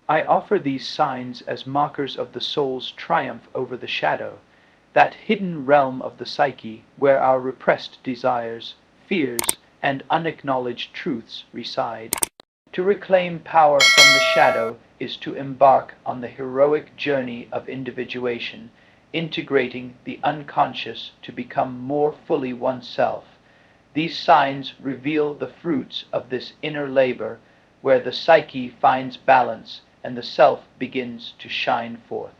I offer these signs as markers of the soul's triumph over the shadow, that hidden realm of the psyche where our repressed desires, fears, and unacknowledged truths reside. To reclaim power from the shadow is to embark on the heroic journey of individuation, integrating the unconscious to become more fully oneself. These signs reveal the fruits of this inner labor, where the psyche finds balance and the self begins to shine forth.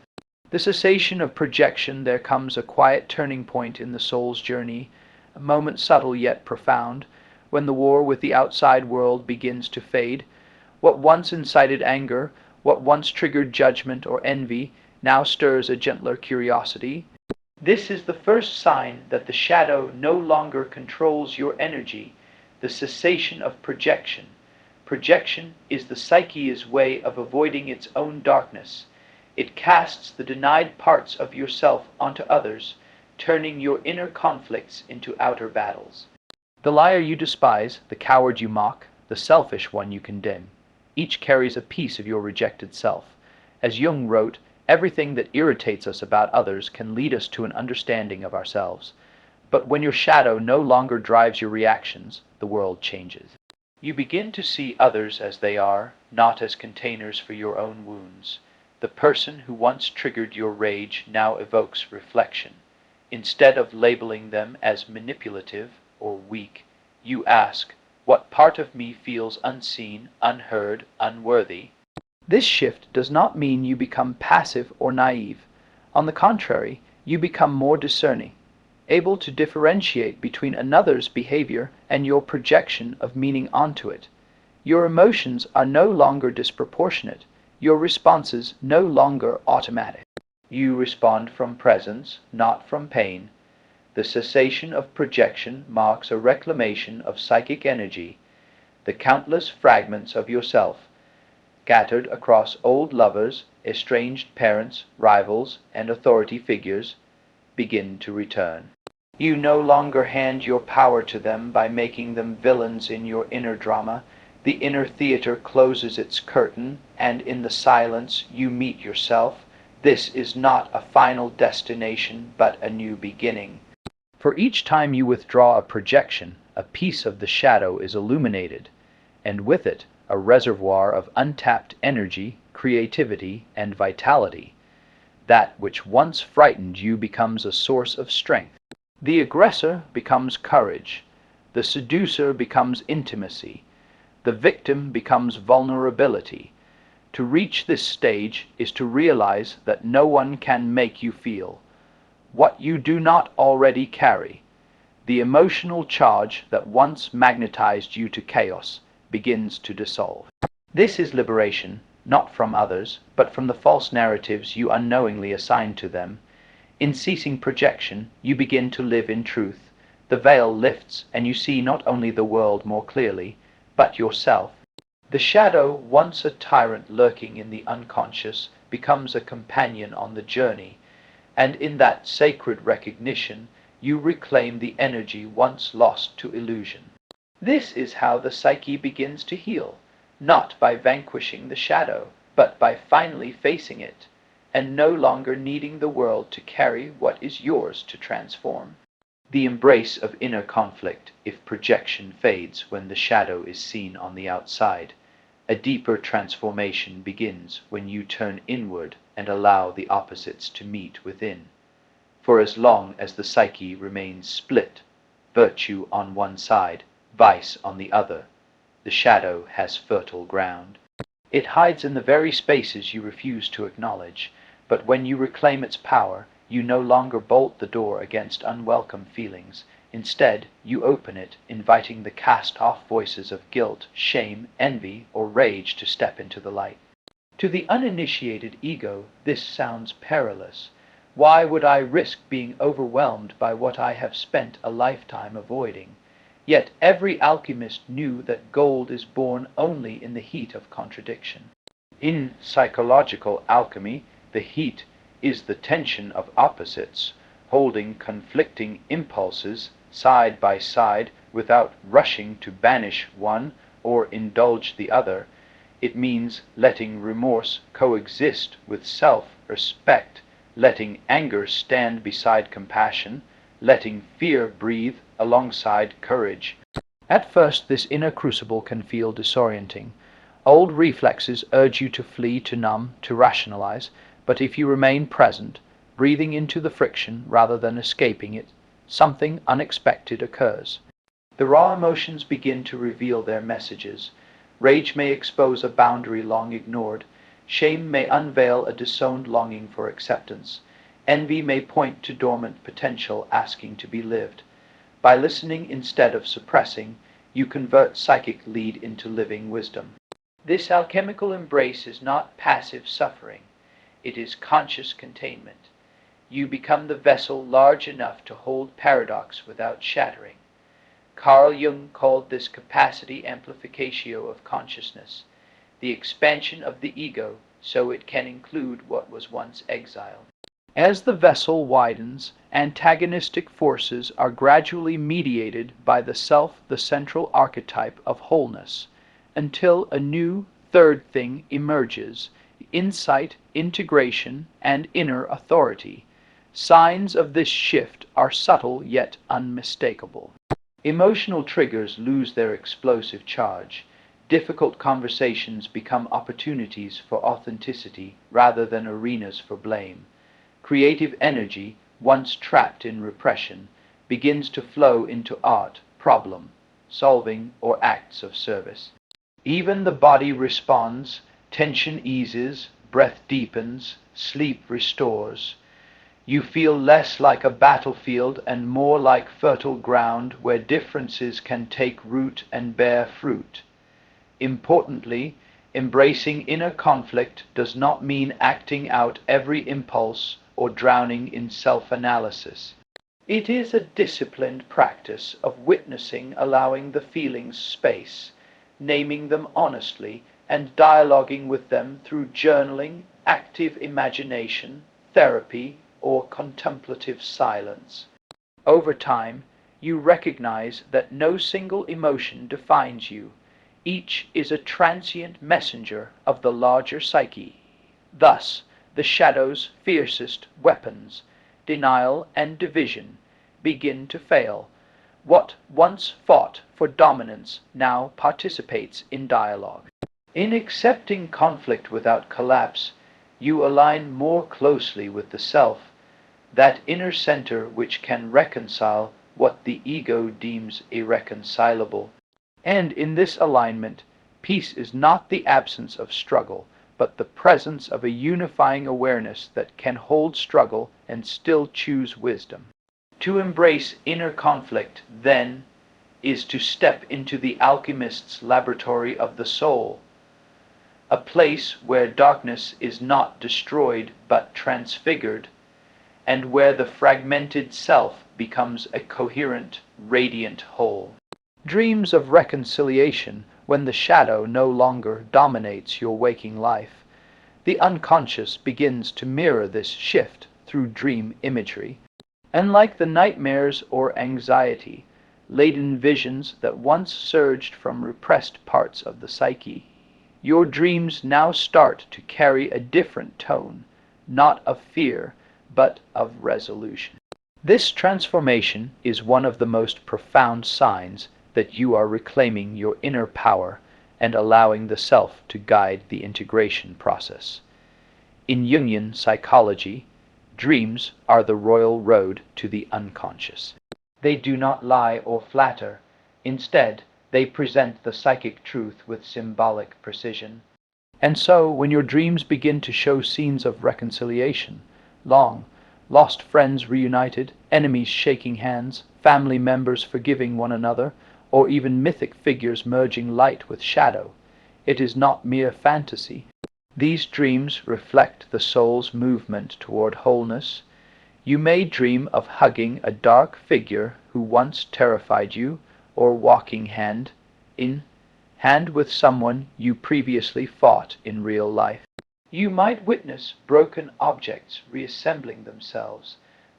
The cessation of projection, there comes a quiet turning point in the soul's journey, a moment subtle yet profound, when the war with the outside world begins to fade. What once incited anger, what once triggered judgment or envy, now stirs a gentler curiosity. This is the first sign that the shadow no longer controls your energy, the cessation of projection. Projection is the psyche's way of avoiding its own darkness. It casts the denied parts of yourself onto others, turning your inner conflicts into outer battles. The liar you despise, the coward you mock, the selfish one you condemn, each carries a piece of your rejected self. As Jung wrote, everything that irritates us about others can lead us to an understanding of ourselves. But when your shadow no longer drives your reactions, the world changes. You begin to see others as they are, not as containers for your own wounds. The person who once triggered your rage now evokes reflection. Instead of labeling them as manipulative or weak, you ask, what part of me feels unseen, unheard, unworthy? This shift does not mean you become passive or naive. On the contrary, you become more discerning, able to differentiate between another's behavior and your projection of meaning onto it. Your emotions are no longer disproportionate, your responses no longer automatic. You respond from presence, not from pain. The cessation of projection marks a reclamation of psychic energy. The countless fragments of yourself, scattered across old lovers, estranged parents, rivals, and authority figures, begin to return. You no longer hand your power to them by making them villains in your inner drama. The inner theater closes its curtain, and in the silence you meet yourself. This is not a final destination, but a new beginning. For each time you withdraw a projection, a piece of the shadow is illuminated, and with it a reservoir of untapped energy, creativity, and vitality. That which once frightened you becomes a source of strength. The aggressor becomes courage, the seducer becomes intimacy, the victim becomes vulnerability. To reach this stage is to realize that no one can make you feel what you do not already carry. The emotional charge that once magnetized you to chaos begins to dissolve. This is liberation, not from others, but from the false narratives you unknowingly assign to them. In ceasing projection, you begin to live in truth. The veil lifts, and you see not only the world more clearly, but yourself. The shadow, once a tyrant lurking in the unconscious, becomes a companion on the journey, and in that sacred recognition, you reclaim the energy once lost to illusion. This is how the psyche begins to heal, not by vanquishing the shadow, but by finally facing it, and no longer needing the world to carry what is yours to transform. The embrace of inner conflict, if projection fades when the shadow is seen on the outside. A deeper transformation begins when you turn inward and allow the opposites to meet within. For as long as the psyche remains split, virtue on one side, vice on the other, the shadow has fertile ground. It hides in the very spaces you refuse to acknowledge, but when you reclaim its power, you no longer bolt the door against unwelcome feelings. Instead, you open it, inviting the cast-off voices of guilt, shame, envy, or rage to step into the light. To the uninitiated ego, this sounds perilous. Why would I risk being overwhelmed by what I have spent a lifetime avoiding? Yet every alchemist knew that gold is born only in the heat of contradiction. In psychological alchemy, the heat is the tension of opposites, holding conflicting impulses side by side without rushing to banish one or indulge the other. It means letting remorse coexist with self-respect, letting anger stand beside compassion, letting fear breathe alongside courage. At first, this inner crucible can feel disorienting. Old reflexes urge you to flee, to numb, to rationalize, but if you remain present, breathing into the friction rather than escaping it, something unexpected occurs. The raw emotions begin to reveal their messages. Rage may expose a boundary long ignored. Shame may unveil a disowned longing for acceptance. Envy may point to dormant potential asking to be lived. By listening instead of suppressing, you convert psychic need into living wisdom. This alchemical embrace is not passive suffering. It is conscious containment. You become the vessel large enough to hold paradox without shattering. Carl Jung called this capacity amplificatio of consciousness, the expansion of the ego so it can include what was once exiled. As the vessel widens, antagonistic forces are gradually mediated by the self, the central archetype of wholeness, until a new third thing emerges: insight, integration, and inner authority. Signs of this shift are subtle yet unmistakable. Emotional triggers lose their explosive charge. Difficult conversations become opportunities for authenticity rather than arenas for blame. Creative energy, once trapped in repression, begins to flow into art, problem solving, or acts of service. Even the body responds, tension eases, breath deepens, sleep restores. You feel less like a battlefield and more like fertile ground where differences can take root and bear fruit. Importantly, embracing inner conflict does not mean acting out every impulse or drowning in self-analysis. It is a disciplined practice of witnessing, allowing the feelings space, naming them honestly, and dialoguing with them through journaling, active imagination, therapy, or contemplative silence. Over time, you recognize that no single emotion defines you. Each is a transient messenger of the larger psyche. Thus, the shadow's fiercest weapons, denial and division, begin to fail. What once fought for dominance now participates in dialogue. In accepting conflict without collapse, you align more closely with the self, that inner center which can reconcile what the ego deems irreconcilable. And in this alignment, peace is not the absence of struggle, but the presence of a unifying awareness that can hold struggle and still choose wisdom. To embrace inner conflict, then, is to step into the alchemist's laboratory of the soul, a place where darkness is not destroyed but transfigured, and where the fragmented self becomes a coherent, radiant whole. Dreams of reconciliation when the shadow no longer dominates your waking life. The unconscious begins to mirror this shift through dream imagery. And like the nightmares or anxiety-laden visions that once surged from repressed parts of the psyche, your dreams now start to carry a different tone, not of fear, but of resolution. This transformation is one of the most profound signs that you are reclaiming your inner power and allowing the self to guide the integration process. In Jungian psychology, dreams are the royal road to the unconscious. They do not lie or flatter. Instead, they present the psychic truth with symbolic precision. And so, when your dreams begin to show scenes of reconciliation, lost friends reunited, enemies shaking hands, family members forgiving one another, or even mythic figures merging light with shadow, it is not mere fantasy. These dreams reflect the soul's movement toward wholeness. You may dream of hugging a dark figure who once terrified you, or walking hand in hand with someone you previously fought in real life. You might witness broken objects reassembling themselves,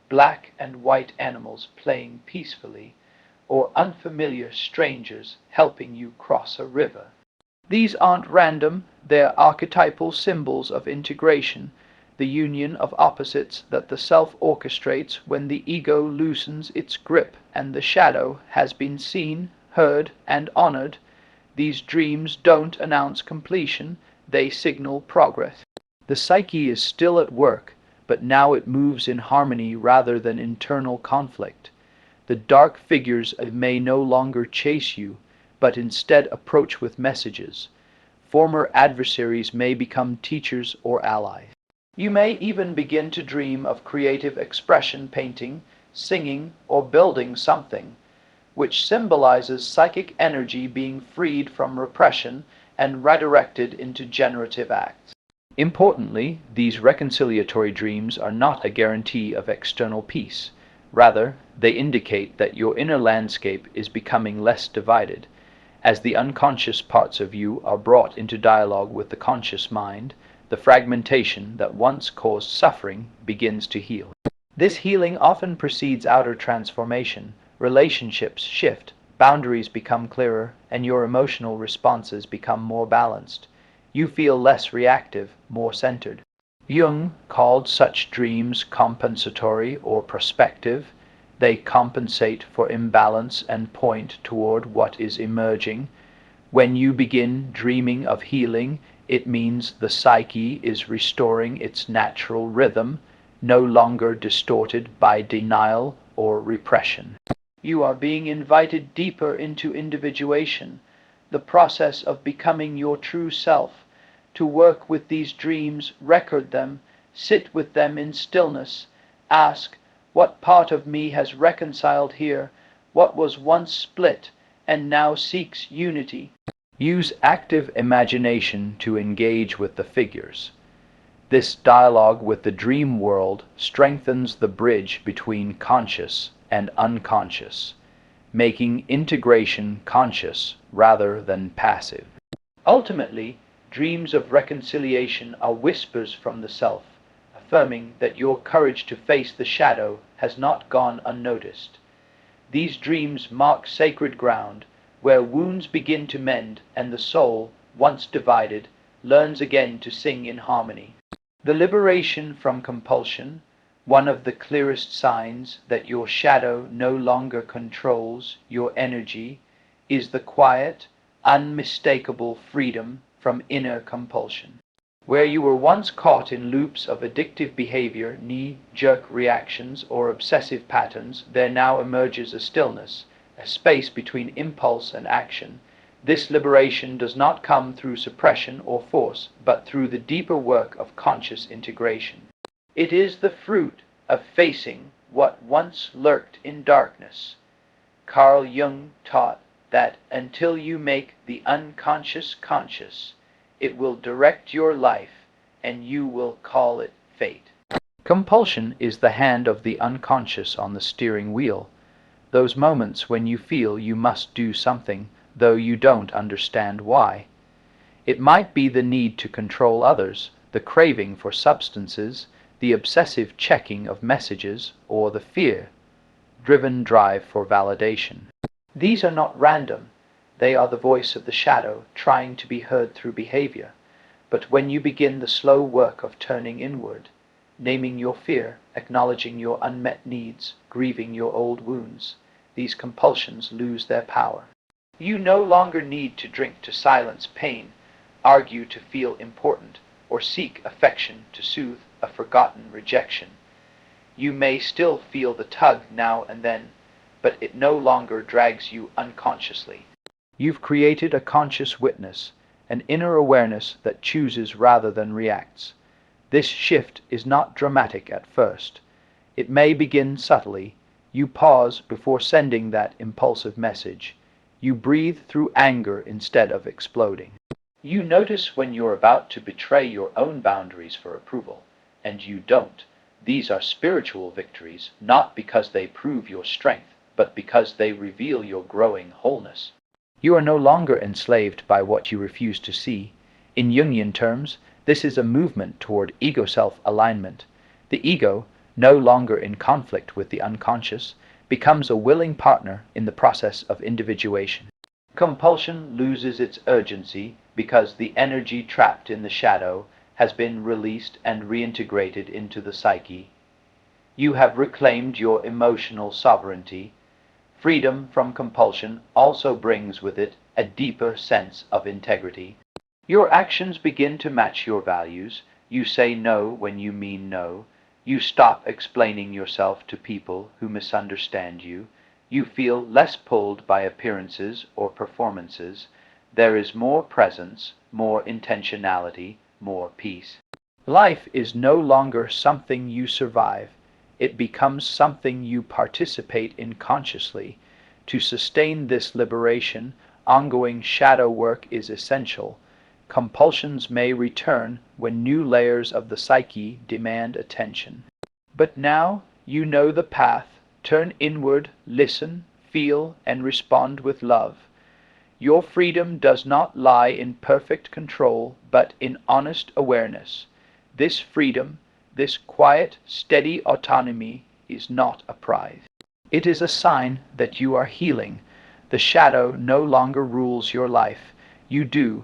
black and white animals playing peacefully, or unfamiliar strangers helping you cross a river. These aren't random, they're archetypal symbols of integration, the union of opposites that the self orchestrates when the ego loosens its grip and the shadow has been seen, heard, and honored. These dreams don't announce completion, they signal progress. The psyche is still at work, but now it moves in harmony rather than internal conflict. The dark figures may no longer chase you, but instead approach with messages. Former adversaries may become teachers or allies. You may even begin to dream of creative expression, painting, singing, or building something, which symbolizes psychic energy being freed from repression and redirected into generative acts. Importantly, these reconciliatory dreams are not a guarantee of external peace. Rather, they indicate that your inner landscape is becoming less divided. As the unconscious parts of you are brought into dialogue with the conscious mind, the fragmentation that once caused suffering begins to heal. This healing often precedes outer transformation. Relationships shift, boundaries become clearer, and your emotional responses become more balanced. You feel less reactive, more centered. Jung called such dreams compensatory or prospective. They compensate for imbalance and point toward what is emerging. When you begin dreaming of healing, it means the psyche is restoring its natural rhythm, no longer distorted by denial or repression. You are being invited deeper into individuation, the process of becoming your true self. To work with these dreams, record them, sit with them in stillness, ask, what part of me has reconciled here, what was once split and now seeks unity? Use active imagination to engage with the figures. This dialogue with the dream world strengthens the bridge between conscious and unconscious, making integration conscious rather than passive. Ultimately, dreams of reconciliation are whispers from the self, affirming that your courage to face the shadow has not gone unnoticed. These dreams mark sacred ground, where wounds begin to mend and the soul, once divided, learns again to sing in harmony. The liberation from compulsion, one of the clearest signs that your shadow no longer controls your energy, is the quiet, unmistakable freedom from inner compulsion. Where you were once caught in loops of addictive behavior, knee-jerk reactions, or obsessive patterns, there now emerges a stillness, a space between impulse and action. This liberation does not come through suppression or force, but through the deeper work of conscious integration. It is the fruit of facing what once lurked in darkness. Carl Jung taught that until you make the unconscious conscious, it will direct your life, and you will call it fate. Compulsion is the hand of the unconscious on the steering wheel. Those moments when you feel you must do something, though you don't understand why. It might be the need to control others, the craving for substances, the obsessive checking of messages, or the fear-driven drive for validation. These are not random. They are the voice of the shadow, trying to be heard through behavior. But when you begin the slow work of turning inward, naming your fear, acknowledging your unmet needs, grieving your old wounds, these compulsions lose their power. You no longer need to drink to silence pain, argue to feel important, or seek affection to soothe a forgotten rejection. You may still feel the tug now and then, but it no longer drags you unconsciously. You've created a conscious witness, an inner awareness that chooses rather than reacts. This shift is not dramatic at first. It may begin subtly. You pause before sending that impulsive message. You breathe through anger instead of exploding. You notice when you're about to betray your own boundaries for approval, and you don't. These are spiritual victories, not because they prove your strength, but because they reveal your growing wholeness. You are no longer enslaved by what you refuse to see. In Jungian terms, this is a movement toward ego-self alignment. The ego, no longer in conflict with the unconscious, becomes a willing partner in the process of individuation. Compulsion loses its urgency because the energy trapped in the shadow has been released and reintegrated into the psyche. You have reclaimed your emotional sovereignty. Freedom from compulsion also brings with it a deeper sense of integrity. Your actions begin to match your values. You say no when you mean no. You stop explaining yourself to people who misunderstand you. You feel less pulled by appearances or performances. There is more presence, more intentionality, more peace. Life is no longer something you survive. It becomes something you participate in consciously. To sustain this liberation, ongoing shadow work is essential. Compulsions may return when new layers of the psyche demand attention. But now you know the path. Turn inward, listen, feel, and respond with love. Your freedom does not lie in perfect control, but in honest awareness. This freedom, this quiet, steady autonomy, is not a prize. It is a sign that you are healing. The shadow no longer rules your life. You do.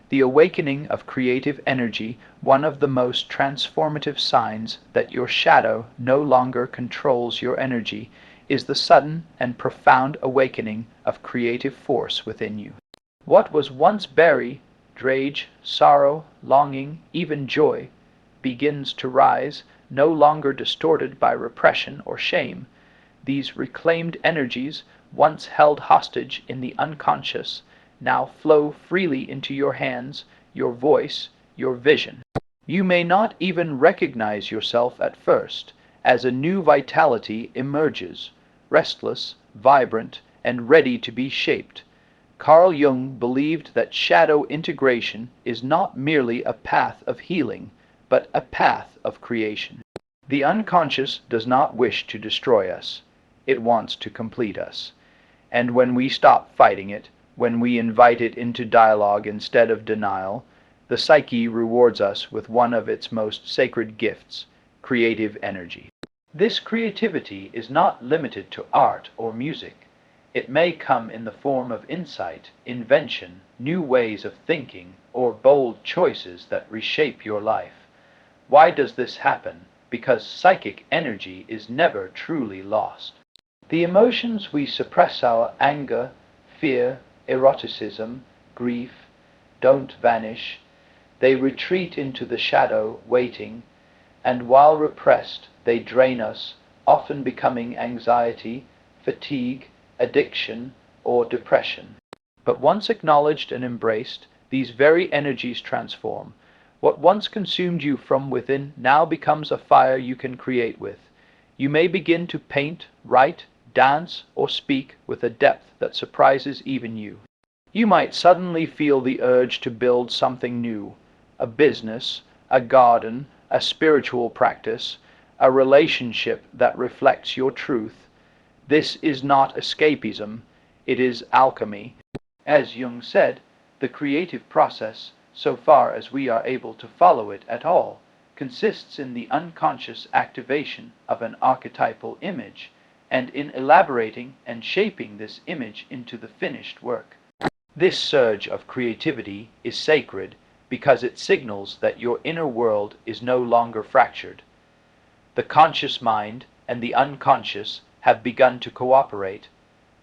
The awakening of creative energy, one of the most transformative signs that your shadow no longer controls your energy, is the sudden and profound awakening of creative force within you. What was once buried, rage, sorrow, longing, even joy, begins to rise, no longer distorted by repression or shame. These reclaimed energies, once held hostage in the unconscious, now flow freely into your hands, your voice, your vision. You may not even recognize yourself at first, as a new vitality emerges, restless, vibrant, and ready to be shaped. Carl Jung believed that shadow integration is not merely a path of healing, but a path of creation. The unconscious does not wish to destroy us. It wants to complete us. And when we stop fighting it, when we invite it into dialogue instead of denial, the psyche rewards us with one of its most sacred gifts, creative energy. This creativity is not limited to art or music. It may come in the form of insight, invention, new ways of thinking, or bold choices that reshape your life. Why does this happen? Because psychic energy is never truly lost. The emotions we suppress, our anger, fear, eroticism, grief, don't vanish. They retreat into the shadow, waiting, and while repressed, they drain us, often becoming anxiety, fatigue, addiction, or depression. But once acknowledged and embraced, these very energies transform. What once consumed you from within now becomes a fire you can create with. You may begin to paint, write, dance, or speak with a depth that surprises even you. You might suddenly feel the urge to build something new, a business, a garden, a spiritual practice, a relationship that reflects your truth. This is not escapism, it is alchemy. As Jung said, the creative process, so far as we are able to follow it at all, consists in the unconscious activation of an archetypal image, and in elaborating and shaping this image into the finished work. This surge of creativity is sacred because it signals that your inner world is no longer fractured. The conscious mind and the unconscious have begun to cooperate,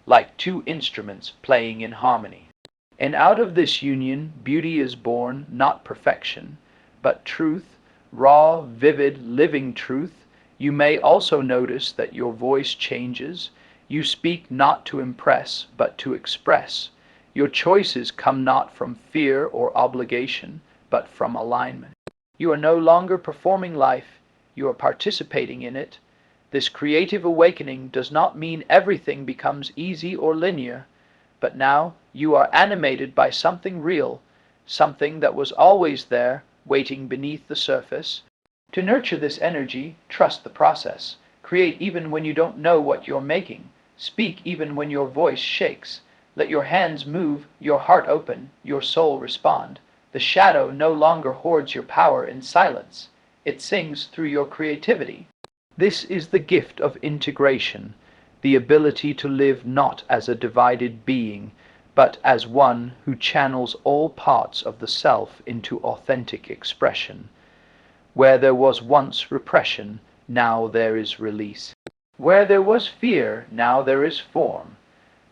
like two instruments playing in harmony. And out of this union, beauty is born, not perfection, but truth, raw, vivid, living truth. You may also notice that your voice changes. You speak not to impress, but to express. Your choices come not from fear or obligation, but from alignment. You are no longer performing life, you are participating in it. This creative awakening does not mean everything becomes easy or linear, but now you are animated by something real, something that was always there, waiting beneath the surface. To nurture this energy, trust the process. Create even when you don't know what you're making. Speak even when your voice shakes. Let your hands move, your heart open, your soul respond. The shadow no longer hoards your power in silence. It sings through your creativity. This is the gift of integration, the ability to live not as a divided being, but as one who channels all parts of the self into authentic expression. Where there was once repression, now there is release. Where there was fear, now there is form.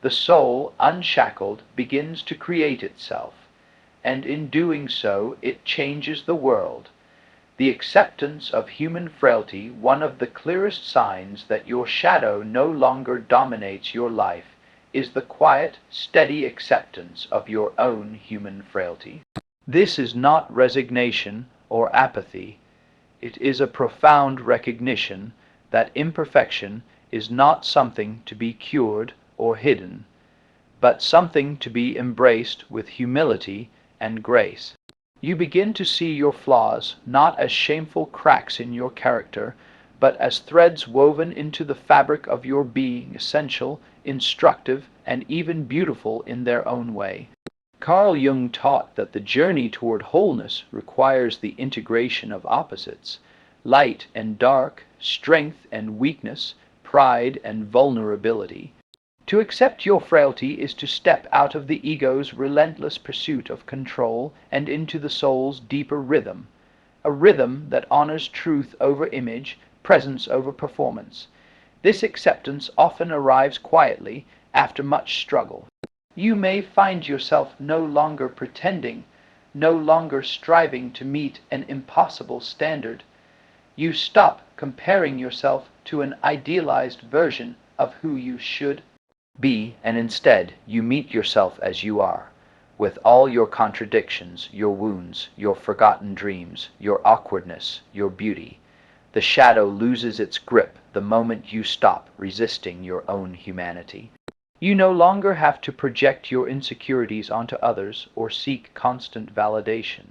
The soul, unshackled, begins to create itself, and in doing so it changes the world. The acceptance of human frailty, one of the clearest signs that your shadow no longer dominates your life, is the quiet, steady acceptance of your own human frailty. This is not resignation or apathy. It is a profound recognition that imperfection is not something to be cured or hidden, but something to be embraced with humility and grace. You begin to see your flaws not as shameful cracks in your character, but as threads woven into the fabric of your being, essential, instructive, and even beautiful in their own way. Carl Jung taught that the journey toward wholeness requires the integration of opposites, light and dark, strength and weakness, pride and vulnerability. To accept your frailty is to step out of the ego's relentless pursuit of control and into the soul's deeper rhythm, a rhythm that honors truth over image, presence over performance. This acceptance often arrives quietly after much struggle. You may find yourself no longer pretending, no longer striving to meet an impossible standard. You stop comparing yourself to an idealized version of who you should be, and instead you meet yourself as you are, with all your contradictions, your wounds, your forgotten dreams, your awkwardness, your beauty. The shadow loses its grip the moment you stop resisting your own humanity. You no longer have to project your insecurities onto others or seek constant validation.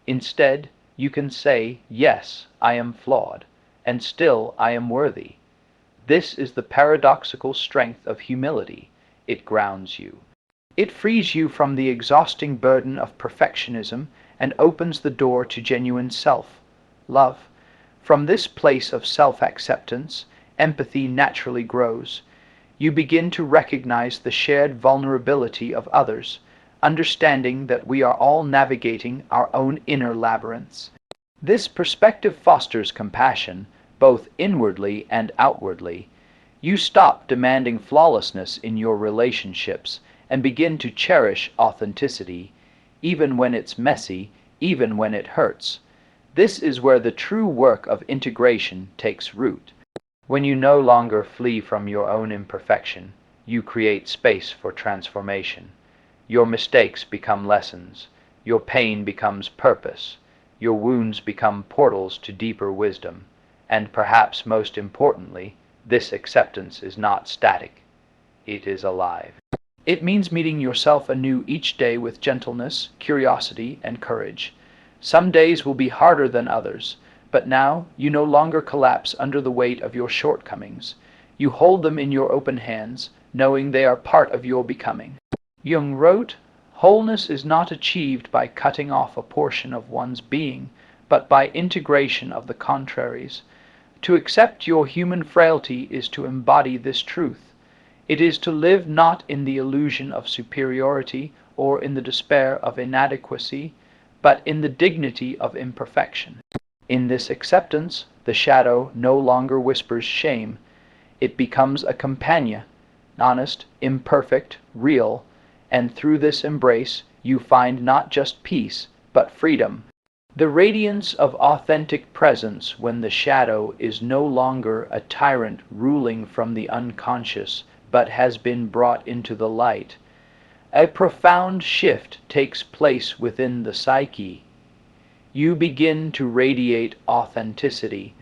Instead, you can say, "Yes, I am flawed, and still I am worthy." This is the paradoxical strength of humility. It grounds you. It frees you from the exhausting burden of perfectionism and opens the door to genuine self-love. From this place of self-acceptance, empathy naturally grows. You begin to recognize the shared vulnerability of others, understanding that we are all navigating our own inner labyrinths. This perspective fosters compassion, both inwardly and outwardly. You stop demanding flawlessness in your relationships and begin to cherish authenticity, even when it's messy, even when it hurts. This is where the true work of integration takes root. When you no longer flee from your own imperfection, you create space for transformation. Your mistakes become lessons. Your pain becomes purpose. Your wounds become portals to deeper wisdom. And perhaps most importantly, this acceptance is not static. It is alive. It means meeting yourself anew each day with gentleness, curiosity, and courage. Some days will be harder than others, but now you no longer collapse under the weight of your shortcomings. You hold them in your open hands, knowing they are part of your becoming. Jung wrote, "Wholeness is not achieved by cutting off a portion of one's being, but by integration of the contraries. To accept your human frailty is to embody this truth. It is to live not in the illusion of superiority or in the despair of inadequacy, but in the dignity of imperfection." In this acceptance, the shadow no longer whispers shame. It becomes a companion, honest, imperfect, real, and through this embrace you find not just peace, but freedom. The radiance of authentic presence when the shadow is no longer a tyrant ruling from the unconscious, but has been brought into the light. A profound shift takes place within the psyche. You begin to radiate authenticity.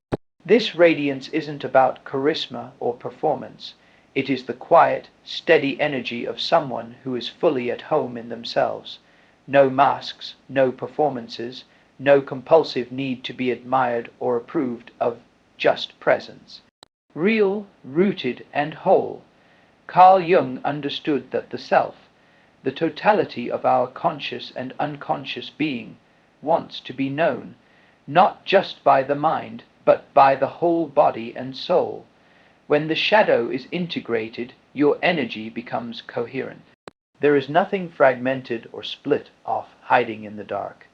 This radiance isn't about charisma or performance. It is the quiet, steady energy of someone who is fully at home in themselves. No masks, no performances, no compulsive need to be admired or approved of, just presence. Real, rooted, and whole. Carl Jung understood that the self, the totality of our conscious and unconscious being, wants to be known, not just by the mind, but by the whole body and soul. When the shadow is integrated, your energy becomes coherent. There is nothing fragmented or split off hiding in the dark,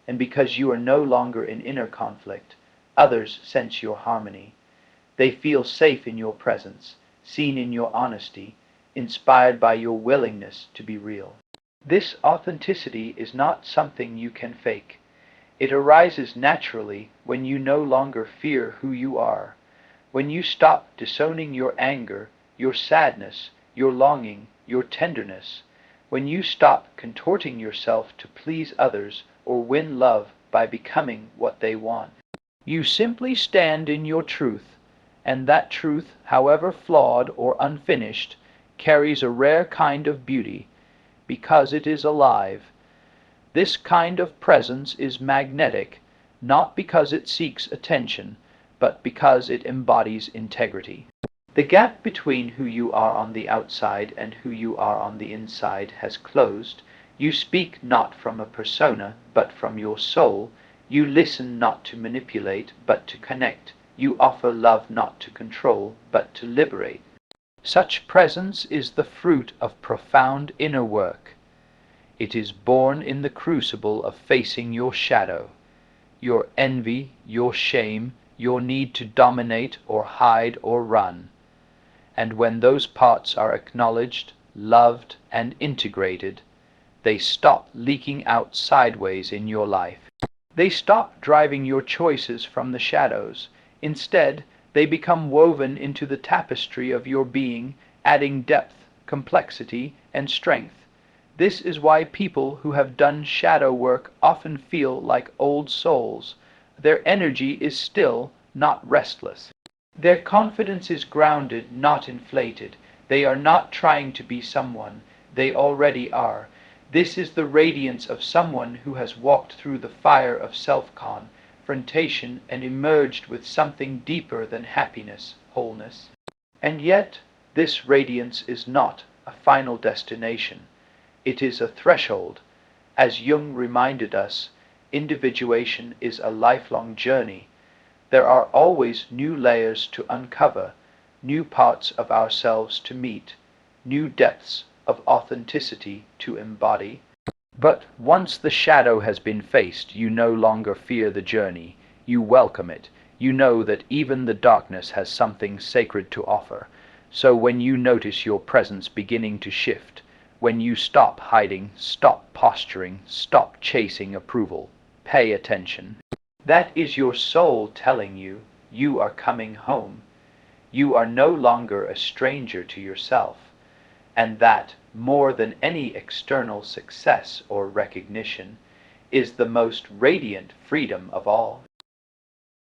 and because you are no longer in inner conflict, others sense your harmony. They feel safe in your presence, seen in your honesty, inspired by your willingness to be real. This authenticity is not something you can fake. It arises naturally when you no longer fear who you are, when you stop disowning your anger, your sadness, your longing, your tenderness, when you stop contorting yourself to please others or win love by becoming what they want. You simply stand in your truth, and that truth, however flawed or unfinished, carries a rare kind of beauty, because it is alive. This kind of presence is magnetic, not because it seeks attention, but because it embodies integrity. The gap between who you are on the outside and who you are on the inside has closed. You speak not from a persona, but from your soul. You listen not to manipulate, but to connect. You offer love not to control, but to liberate. Such presence is the fruit of profound inner work. It is born in the crucible of facing your shadow, your envy, your shame, your need to dominate or hide or run. And when those parts are acknowledged, loved, and integrated, they stop leaking out sideways in your life. They stop driving your choices from the shadows. Instead, they become woven into the tapestry of your being, adding depth, complexity, and strength. This is why people who have done shadow work often feel like old souls. Their energy is still, not restless. Their confidence is grounded, not inflated. They are not trying to be someone. They already are. This is the radiance of someone who has walked through the fire of self-confrontation and emerged with something deeper than happiness, wholeness. And yet, this radiance is not a final destination. It is a threshold. As Jung reminded us, individuation is a lifelong journey. There are always new layers to uncover, new parts of ourselves to meet, new depths of authenticity to embody. But once the shadow has been faced, you no longer fear the journey. You welcome it. You know that even the darkness has something sacred to offer. So when you notice your presence beginning to shift, when you stop hiding, stop posturing, stop chasing approval, pay attention. That is your soul telling you, you are coming home. You are no longer a stranger to yourself. And that, more than any external success or recognition, is the most radiant freedom of all.